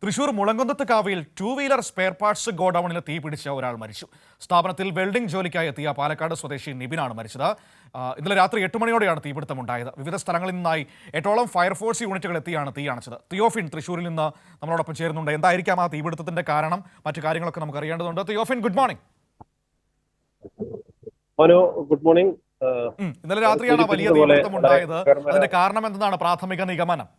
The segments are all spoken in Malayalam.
തൃശൂർ മുളങ്കുന്നത്ത് കാവിയിൽ ടൂ വീലർ സ്പെയർ പാർട്സ് ഗോഡൌണിൽ തീപിടിച്ച ഒരാൾ മരിച്ചു. സ്ഥാപനത്തിൽ വെൽഡിംഗ് ജോലിക്കായി എത്തിയ പാലക്കാട് സ്വദേശി നിബിനാണ് മരിച്ചത്. ഇന്നലെ രാത്രി 8 മണിയോടെയാണ് തീപിടുത്തമുണ്ടായത്. വിവിധ സ്ഥലങ്ങളിൽ നിന്നായി 8ഓളം ഫയർഫോഴ്സ് യൂണിറ്റുകൾ എത്തിയാണ് തീ അണച്ചത്. തിയോഫിൻ തൃശൂരിൽ നിന്ന് നമ്മളോടൊപ്പം ചേരുന്നുണ്ട്. എന്തായിരിക്കാം ആ തീപിടുത്തത്തിന്റെ കാരണം, മറ്റു കാര്യങ്ങളൊക്കെ നമുക്ക് അറിയേണ്ടതുണ്ട്. Theophin, good morning. Good morning. ഇന്നലെ രാത്രിയാണ് വലിയ തീപിടുത്തം ഉണ്ടായത്. അതിന്റെ കാരണം എന്താണ് പ്രാഥമിക നിഗമനം?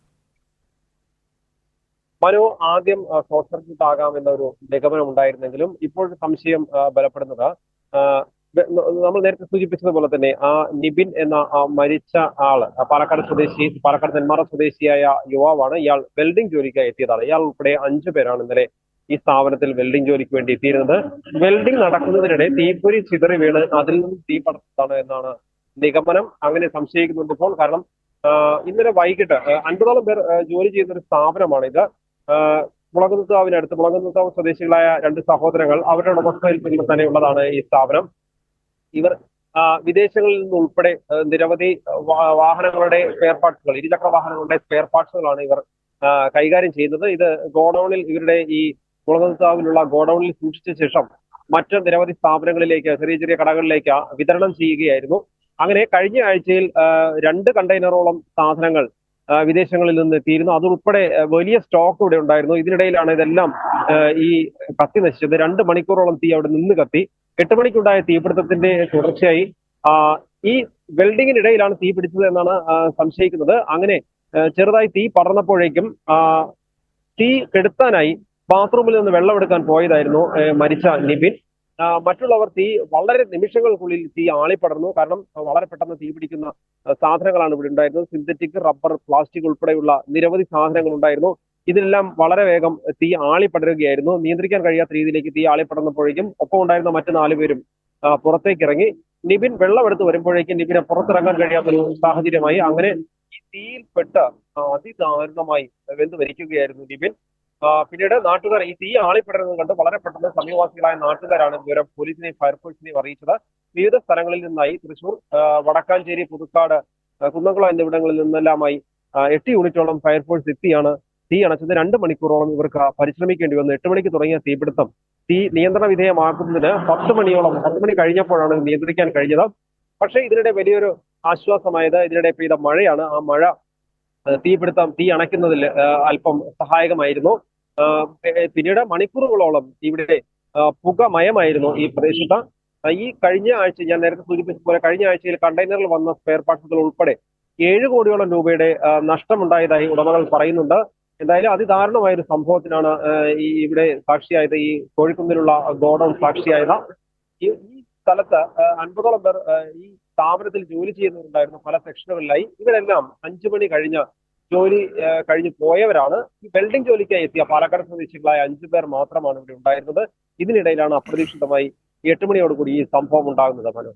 ആദ്യം ഷോർട്ട് സർക്യൂട്ട് ആകാം എന്നൊരു നിഗമനം ഉണ്ടായിരുന്നെങ്കിലും ഇപ്പോൾ സംശയം ബലപ്പെടുന്നത് നമ്മൾ നേരത്തെ സൂചിപ്പിച്ചതുപോലെ തന്നെ ആ നിബിൻ എന്ന മരിച്ച ആള് പാലക്കാട് നെന്മാറ സ്വദേശിയായ യുവാവാണ്. ഇയാൾ വെൽഡിംഗ് ജോലിക്കായി എത്തിയതാണ്. ഇയാൾ ഉൾപ്പെടെ 5 പേരാണ് ഇന്നലെ ഈ സ്ഥാപനത്തിൽ വെൽഡിംഗ് ജോലിക്ക് വേണ്ടി എത്തിയിരുന്നത്. വെൽഡിംഗ് നടക്കുന്നതിനിടെ തീപ്പൊരി ചിതറി വീണ് അതിൽ നിന്നും തീ പടർന്നതാണ് എന്നാണ് നിഗമനം. അങ്ങനെ സംശയിക്കുന്നുണ്ട് ഇപ്പോൾ. കാരണം ഇന്നലെ വൈകിട്ട് 50ഓളം പേർ ജോലി ചെയ്യുന്ന ഒരു സ്ഥാപനമാണ് ഇത്. മുളങ്കുന്നത്താവ് സ്വദേശികളായ 2 സഹോദരങ്ങൾ, അവരുടെ ഉടമസ്ഥതയിൽ തന്നെ ഉള്ളതാണ് ഈ സ്ഥാപനം. ഇവർ വിദേശങ്ങളിൽ നിന്ന് ഉൾപ്പെടെ നിരവധി വാഹനങ്ങളുടെ സ്പെയർ പാർട്സുകൾ, ഇരുചക്ര വാഹനങ്ങളുടെ സ്പെയർ പാർട്സുകളാണ് ഇവർ കൈകാര്യം ചെയ്യുന്നത്. ഇത് ഗോഡൌണിൽ, ഇവരുടെ ഈ മുളങ്കുന്നത്താവിലുള്ള ഗോഡൌണിൽ സൂക്ഷിച്ച ശേഷം മറ്റ് നിരവധി സ്ഥാപനങ്ങളിലേക്ക്, ചെറിയ ചെറിയ കടകളിലേക്ക് വിതരണം ചെയ്യുകയായിരുന്നു. അങ്ങനെ കഴിഞ്ഞ ആഴ്ചയിൽ 2 കണ്ടെയ്നറോളം സാധനങ്ങൾ വിദേശങ്ങളിൽ നിന്ന് എത്തിയിരുന്നു. അതുൾപ്പെടെ വലിയ സ്റ്റോക്ക് ഇവിടെ ഉണ്ടായിരുന്നു. ഇതിനിടയിലാണ് ഇതെല്ലാം ഈ കത്തി നശിച്ചത്. 2 മണിക്കൂറോളം തീ അവിടെ നിന്ന് കത്തി. 8 മണിക്കുണ്ടായ തീപിടുത്തത്തിന്റെ തുടർച്ചയായി ഈ വെൽഡിങ്ങിനിടയിലാണ് തീ പിടിച്ചത് എന്നാണ് സംശയിക്കുന്നത്. അങ്ങനെ ചെറുതായി തീ പടർന്നപ്പോഴേക്കും തീ കെടുത്താനായി ബാത്റൂമിൽ നിന്ന് വെള്ളമെടുക്കാൻ പോയതായിരുന്നു മരിച്ച നിബിൻ. മറ്റുള്ളവർ വളരെ നിമിഷങ്ങൾക്കുള്ളിൽ തീ ആളിപ്പടർന്നു. കാരണം വളരെ പെട്ടെന്ന് തീ പിടിക്കുന്ന സാധനങ്ങളാണ് ഇവിടെ ഉണ്ടായിരുന്നത്. സിന്തറ്റിക്, റബ്ബർ, പ്ലാസ്റ്റിക് ഉൾപ്പെടെയുള്ള നിരവധി സാധനങ്ങൾ ഉണ്ടായിരുന്നു. ഇതിലെല്ലാം വളരെ വേഗം തീ ആളിപ്പടരുകയായിരുന്നു. നിയന്ത്രിക്കാൻ കഴിയാത്ത രീതിയിലേക്ക് തീ ആളിപ്പടർന്നപ്പോഴേക്കും ഒപ്പം ഉണ്ടായിരുന്ന മറ്റു 4 പേരും പുറത്തേക്ക് ഇറങ്ങി. നിബിൻ വെള്ളമെടുത്ത് വരുമ്പോഴേക്കും നിബിനെ പുറത്തിറങ്ങാൻ കഴിയാത്തൊരു സാഹചര്യമായി. അങ്ങനെ ഈ തീയിൽപ്പെട്ട് അതിദാരുണമായി വെന്ത് മരിക്കുകയായിരുന്നു നിബിൻ. പിന്നീട് നാട്ടുകാർ ഈ തീ ആളിപ്പടരുന്നത് കണ്ട് വളരെ പെട്ടെന്ന് സമീപവാസികളായ നാട്ടുകാരാണ് വിവരം പോലീസിനെയും ഫയർഫോഴ്സിനെയും അറിയിച്ചത്. വിവിധ സ്ഥലങ്ങളിൽ നിന്നായി തൃശൂർ, വടക്കാഞ്ചേരി, പുതുക്കാട്, കുന്നംകുളം എന്നിവിടങ്ങളിൽ നിന്നെല്ലാമായി 8 യൂണിറ്റോളം ഫയർഫോഴ്സ് എത്തിയാണ് തീ അണച്ചത്. 2 മണിക്കൂറോളം ഇവർക്ക് പരിശ്രമിക്കേണ്ടി വന്നു. 8 മണിക്ക് തുടങ്ങിയ തീപിടുത്തം തീ നിയന്ത്രണ വിധേയമാക്കുന്നതിന് 10 മണി കഴിഞ്ഞപ്പോഴാണ് നിയന്ത്രിക്കാൻ കഴിഞ്ഞത്. പക്ഷേ ഇതിനിടെ വലിയൊരു ആശ്വാസമായത് ഇതിനിടെ പെയ്ത മഴയാണ്. ആ മഴ തീ അണയ്ക്കുന്നതിൽ അല്പം സഹായകമായിരുന്നു. പിന്നീട് മണിക്കൂറുകളോളം ഇവിടെ പുകമയമായിരുന്നു ഈ പ്രദേശത്ത്. ഈ കഴിഞ്ഞ ആഴ്ച ഞാൻ നേരത്തെ സൂചിപ്പിച്ചതുപോലെ കഴിഞ്ഞ ആഴ്ചയിൽ കണ്ടെയ്നറിൽ വന്ന സ്പെയർ പാർട്സുകൾ ഉൾപ്പെടെ 7 കോടിയോളം രൂപയുടെ നഷ്ടമുണ്ടായതായി ഉടമകൾ പറയുന്നുണ്ട്. എന്തായാലും അതിദാരുണമായ ഒരു സംഭവത്തിനാണ് ഇവിടെ സാക്ഷിയായത്. ഈ കോഴിക്കുന്നിലുള്ള ഗോഡൌൺ സാക്ഷിയായത്. ഈ സ്ഥലത്ത് 50ഓളം പേർ ഈ സ്ഥാപനത്തിൽ ജോലി ചെയ്യുന്നവരുണ്ടായിരുന്നു പല സെക്ഷനുകളിലായി. ഇവരെല്ലാം 5 മണി ജോലി കഴിഞ്ഞ് പോയവരാണ്. ഈ വെൽഡിംഗ് ജോലിക്കായി എത്തിയ പാലക്കാട് സ്വദേശികളായ 5 പേർ മാത്രമാണ് ഇവിടെ ഉണ്ടായിരുന്നത്. ഇതിനിടയിലാണ് അപ്രതീക്ഷിതമായി 8 മണിയോടുകൂടി ഈ സംഭവം ഉണ്ടാകുന്നത്.